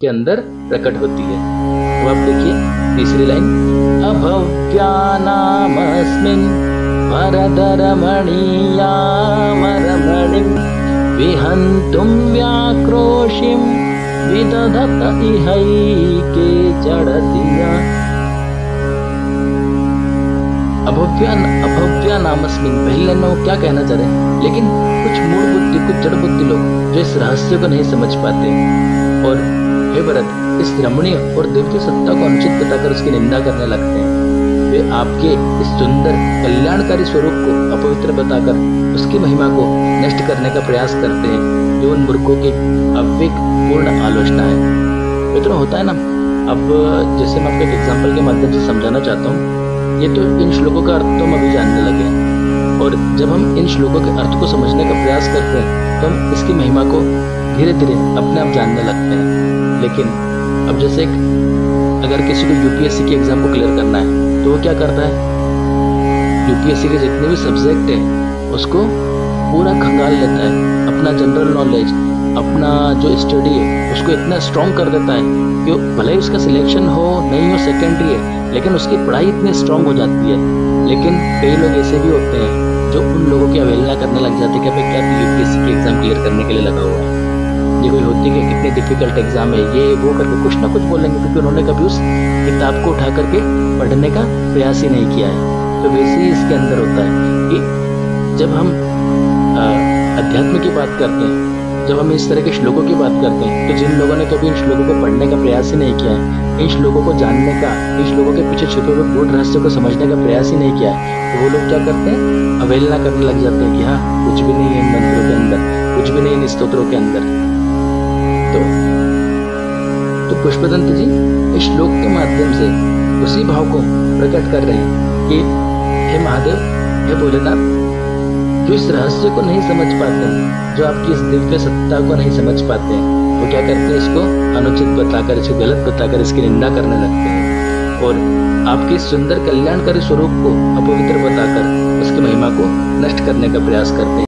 के अंदर प्रकट होती है। तो आप देखिए तीसरी लाइन, अभव्यानामस्मिन् वरदरमणीयामरमणिं विहन्तुं व्याक्रोशिं विदधत इहैके जडधिया। अभव्या नामस्मिन, पहले लाइन में वो क्या कहना चाह रहे हैं, लेकिन कुछ मूढ़ बुद्धि, कुछ जड़ बुद्धि लोग जो इस रहस्य को नहीं समझ पाते और हे भरत, इस रमणीय और दिव्य सत्ता को अनुचित बताकर उसकी निंदा करने लगते हैं। वे आपके इस सुंदर कल्याणकारी स्वरूप को अपवित्र बताकर उसकी महिमा को नष्ट करने का प्रयास करते हैं, जो उन मूर्खों की अविवेक पूर्ण आलोचना है। मित्रों, होता है ना, अब जैसे मैं आपको एक एग्जाम्पल के माध्यम से समझाना चाहता हूँ। ये तो इन श्लोकों का अर्थ तो हम अभी जानने लगे हैं, और जब हम इन श्लोकों के अर्थ को समझने का प्रयास करते हैं तो हम इसकी महिमा को धीरे धीरे अपने आप जानने लगते हैं। लेकिन अब जैसे अगर किसी को यूपीएससी की एग्जाम को क्लियर करना है तो वो क्या करता है, यूपीएससी के जितने भी सब्जेक्ट हैं उसको पूरा खंगाल लेता है, अपना जनरल नॉलेज, अपना जो स्टडी है उसको इतना स्ट्रॉन्ग कर देता है कि भले ही उसका सिलेक्शन हो नहीं हो सेकेंडरी है, लेकिन उसकी पढ़ाई इतनी स्ट्रॉन्ग हो जाती है। लेकिन कई लोग ऐसे भी होते हैं जो उन लोगों की अवहेलना करने लग जाते हैं कि भाई क्या यूपीएससी की एग्जाम क्लियर करने के लिए लगा हुआ है, ये कोई होती है कितनी डिफिकल्ट एग्जाम है, ये वो करके कुछ ना कुछ बोलेंगे, क्योंकि उन्होंने कभी उस किताब को उठा करके पढ़ने का प्रयास ही नहीं किया है। तो वैसे ही इसके अंदर होता है कि जब हम अध्यात्म की बात करते हैं, जब हम इस तरह के श्लोकों की बात करते हैं, तो जिन लोगों ने कभी इन श्लोकों को पढ़ने का प्रयास ही नहीं किया है, इन श्लोकों को जानने का, इन श्लोकों के पीछे छुपे हुए गूढ़ रहस्य को समझने का प्रयास ही नहीं किया है, तो वो लोग क्या करते हैं, अवहेलना करने लग जाते हैं कि हाँ कुछ भी नहीं है इन मंत्रों के अंदर, कुछ भी नहीं इन स्तोत्रों के अंदर। तो पुष्पदंत जी इस श्लोक के माध्यम से उसी भाव को प्रकट कर रहे हैं कि हे महादेव, हे भोलेनाथ, जो इस रहस्य को नहीं समझ पाते हैं, जो आपकी इस दिव्य सत्ता को नहीं समझ पाते हैं, वो क्या करते हैं, इसको अनुचित बताकर, इसको गलत बताकर इसकी निंदा करने लगते हैं और आपके सुंदर कल्याणकारी स्वरूप को अपवित्र बताकर उसकी महिमा को नष्ट करने का प्रयास करते हैं।